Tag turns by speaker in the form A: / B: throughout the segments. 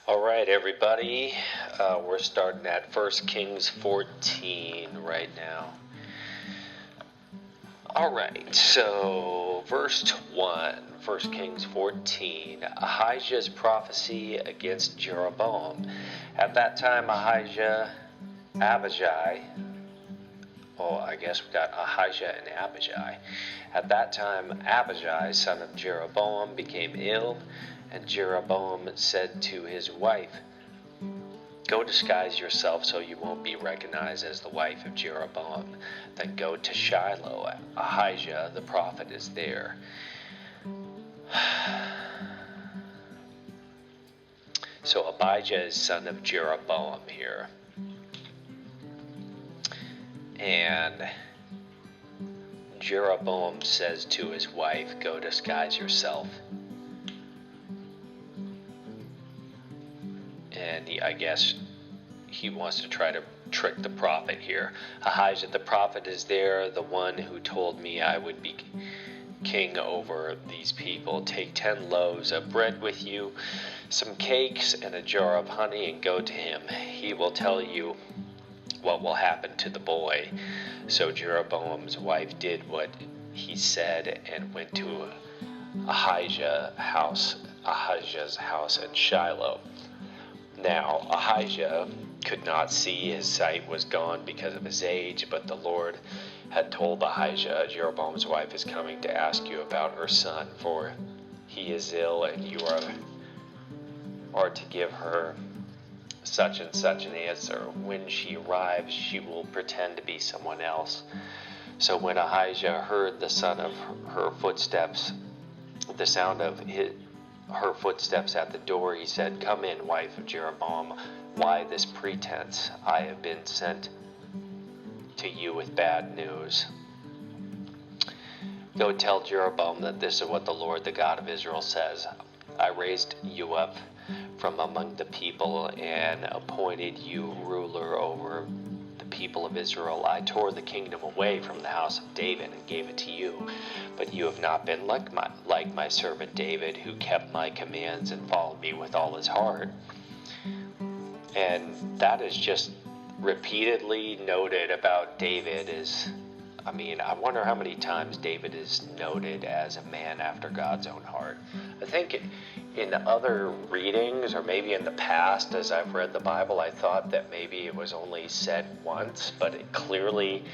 A: All right, everybody. We're starting at 1 Kings 14 right now. All right, so verse 1, 1 Kings 14, Ahijah's prophecy against Jeroboam. At that time, Abijah, I guess we got Ahijah and Abijah. At that time, Abijah, son of Jeroboam, became ill, and Jeroboam said to his wife, "Go disguise yourself so you won't be recognized as the wife of Jeroboam. Then go to Shiloh. Ahijah the prophet is there." So Abijah is son of Jeroboam here. And Jeroboam says to his wife, "Go disguise yourself." And I guess he wants to try to trick the prophet here. Ahijah the prophet is there, the one who told me I would be king over these people. Take 10 loaves of bread with you, some cakes, and a jar of honey, and go to him. He will tell you what will happen to the boy. So Jeroboam's wife did what he said and went to Ahijah's house in Shiloh. Now Ahijah could not see, his sight was gone because of his age, but the Lord had told Ahijah, "Jeroboam's wife is coming to ask you about her son, for he is ill, and you are to give her such and such an answer. When she arrives, she will pretend to be someone else." So when Ahijah heard the sound of her footsteps at the door, he said, "Come in, wife of Jeroboam. Why this pretense? I have been sent to you with bad news. Go tell Jeroboam that this is what the Lord, the God of Israel, says. I raised you up from among the people and appointed you ruler over the people of Israel. I tore the kingdom away from the house of David and gave it to you, but you have not been like my servant David, who kept my commands and followed me with all his heart." And that is just repeatedly noted about David. I wonder how many times David is noted as a man after God's own heart. I think in other readings, or maybe in the past, as I've read the Bible, I thought that maybe it was only said once, but it clearly,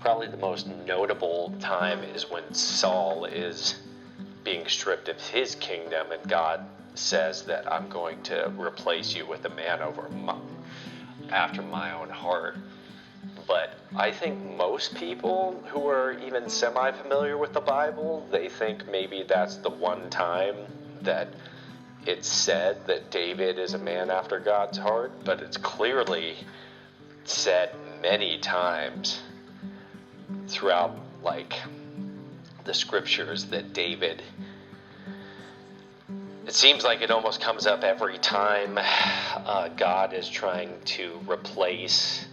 A: probably the most notable time is when Saul is being stripped of his kingdom, and God says that I'm going to replace you with a man after my own heart. But I think most people who are even semi-familiar with the Bible, they think maybe that's the one time that it's said that David is a man after God's heart, but it's clearly said many times throughout, the scriptures that David, it seems like it almost comes up every time God is trying to replace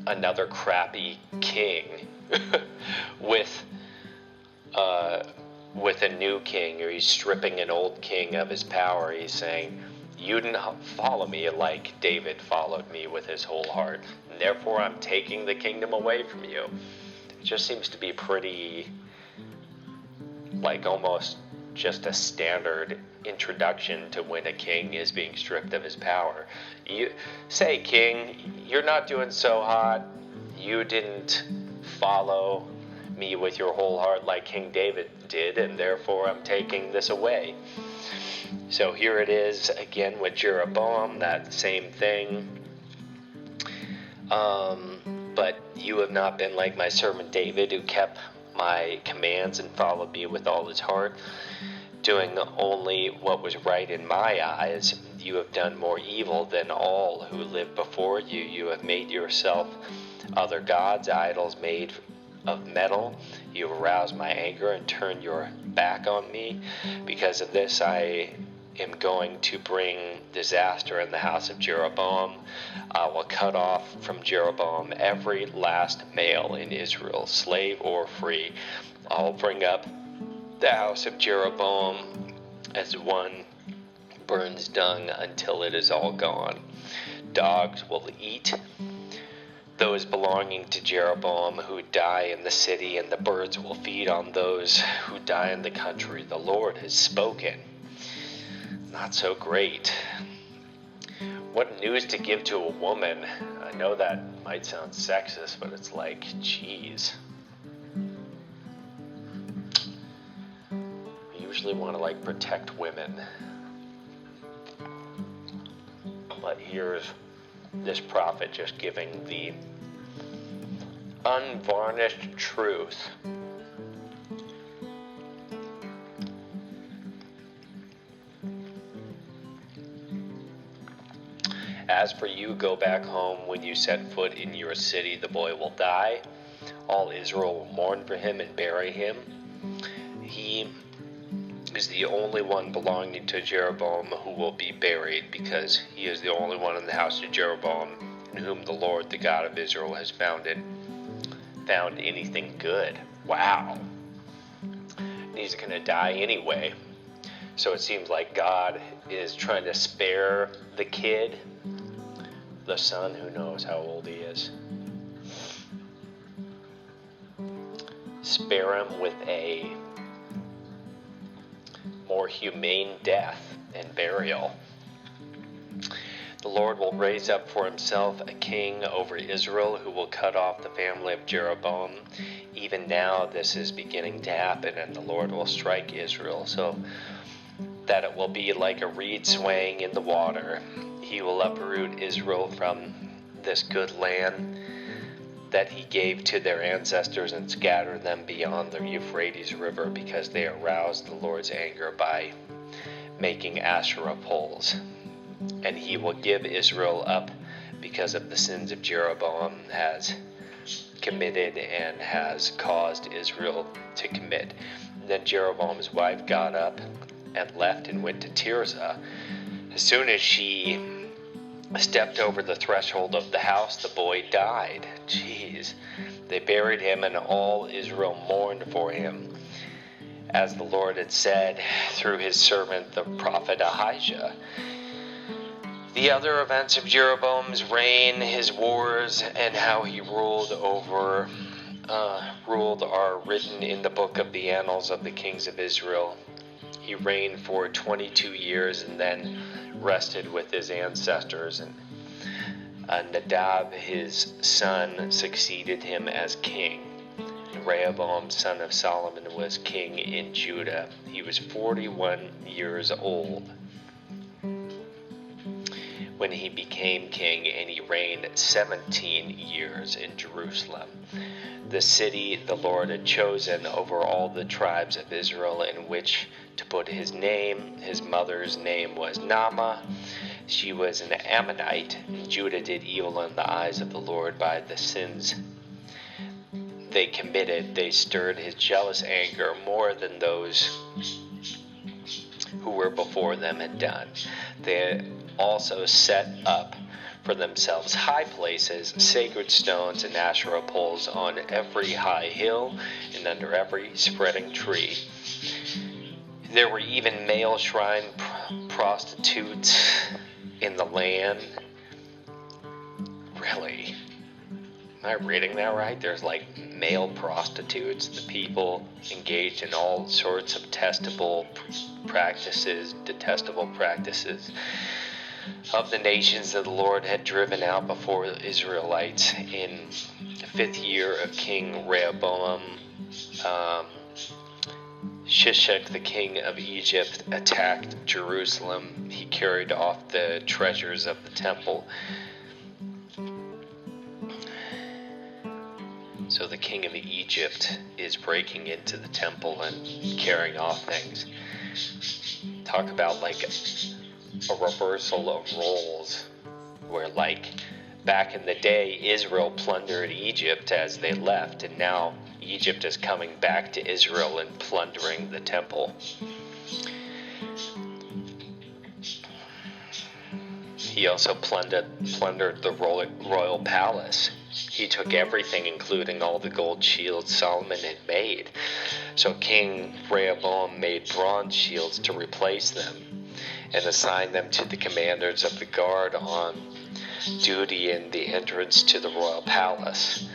A: another crappy king with a new king, or he's stripping an old king of his power. He's saying, "You didn't follow me like David followed me with his whole heart, and therefore I'm taking the kingdom away from you." It just seems to be pretty, almost just a standard introduction to when a king is being stripped of his power. You say, "King, you're not doing so hot. You didn't follow me with your whole heart like King David did, and therefore I'm taking this away." So here it is again with Jeroboam, that same thing. But you have not been like my servant David, who kept my commands and followed me with all his heart, doing only what was right in my eyes. You have done more evil than all who lived before you. You have made yourself other gods, idols made of metal. You have aroused my anger and turned your back on me. Because of this, I am going to bring disaster in the house of Jeroboam. I will cut off from Jeroboam every last male in Israel, slave or free. I will bring up the house of Jeroboam as one burns dung until it is all gone. Dogs will eat those belonging to Jeroboam who die in the city, and the birds will feed on those who die in the country. The Lord has spoken. Not so great. What news to give to a woman. I know that might sound sexist, but it's like, geez. I usually want to protect women. But here's this prophet just giving the unvarnished truth. As for you, go back home. When you set foot in your city, the boy will die. All Israel will mourn for him and bury him. He is the only one belonging to Jeroboam who will be buried, because he is the only one in the house of Jeroboam in whom the Lord, the God of Israel, has found anything good. Wow. And he's going to die anyway. So it seems like God is trying to spare the kid, the son, who knows how old he is. Spare him with a more humane death and burial. The Lord will raise up for himself a king over Israel who will cut off the family of Jeroboam. Even now this is beginning to happen, and the Lord will strike Israel so that it will be like a reed swaying in the water. He will uproot Israel from this good land that he gave to their ancestors and scatter them beyond the Euphrates River, because they aroused the Lord's anger by making Asherah poles. And he will give Israel up because of the sins of Jeroboam has committed and has caused Israel to commit. Then Jeroboam's wife got up and left and went to Tirzah. As soon as she stepped over the threshold of the house, the boy died. Jeez. They buried him, and all Israel mourned for him, as the Lord had said through his servant the prophet Ahijah. The other events of Jeroboam's reign, his wars, and how he ruled are written in the book of the annals of the kings of Israel. He reigned for 22 years and then rested with his ancestors, and Nadab his son succeeded him as king. And Rehoboam son of Solomon was king in Judah. He was 41 years old when he became king, and he reigned 17 years in Jerusalem, the city the Lord had chosen over all the tribes of Israel, in which to put his name. His mother's name was Naamah. She was an Ammonite. Judah did evil in the eyes of the Lord by the sins they committed. They stirred his jealous anger more than those who were before them had done. They also set up for themselves high places, sacred stones, and Asherah poles on every high hill and under every spreading tree. There were even male shrine prostitutes in the land. Really? Am I reading that right? There's male prostitutes. The people engaged in all sorts of detestable practices of the nations that the Lord had driven out before the Israelites. In the 5th year of King Rehoboam, Shishak, the king of Egypt, attacked Jerusalem. He carried off the treasures of the temple. So the king of Egypt is breaking into the temple and carrying off things. Talk about a reversal of roles, where back in the day Israel plundered Egypt as they left, and now Egypt is coming back to Israel and plundering the temple. He also plundered the royal palace. He took everything, including all the gold shields Solomon had made. So King Rehoboam made bronze shields to replace them. and assigned them to the commanders of the guard on duty in the entrance to the royal palace.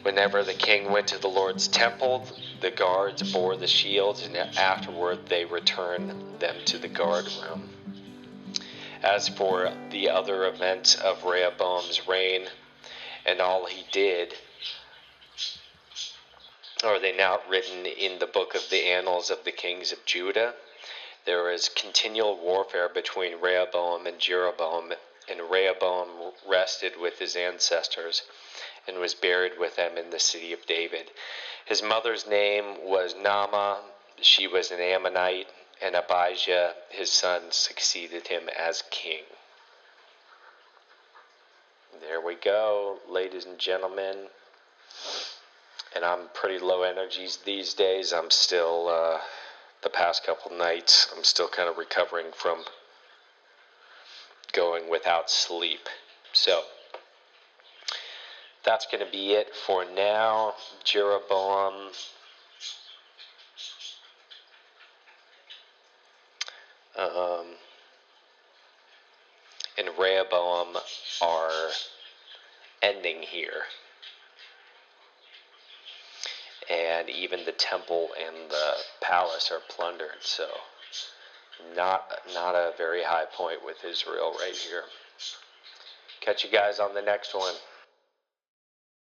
A: Whenever the king went to the Lord's temple, the guards bore the shields, and afterward they returned them to the guard room. As for the other events of Rehoboam's reign and all he did, are they not written in the book of the annals of the kings of Judah? There is continual warfare between Rehoboam and Jeroboam, and Rehoboam rested with his ancestors and was buried with them in the city of David. His mother's name was Naamah. She was an Ammonite, and Abijah, his son, succeeded him as king. There we go, ladies and gentlemen. And I'm pretty low energies these days. I'm still, the past couple nights, I'm still kind of recovering from going without sleep. So, that's going to be it for now. Jeroboam and Rehoboam are ending here. And even the temple and the palace are plundered, so not a very high point with Israel right here. Catch you guys on the next one.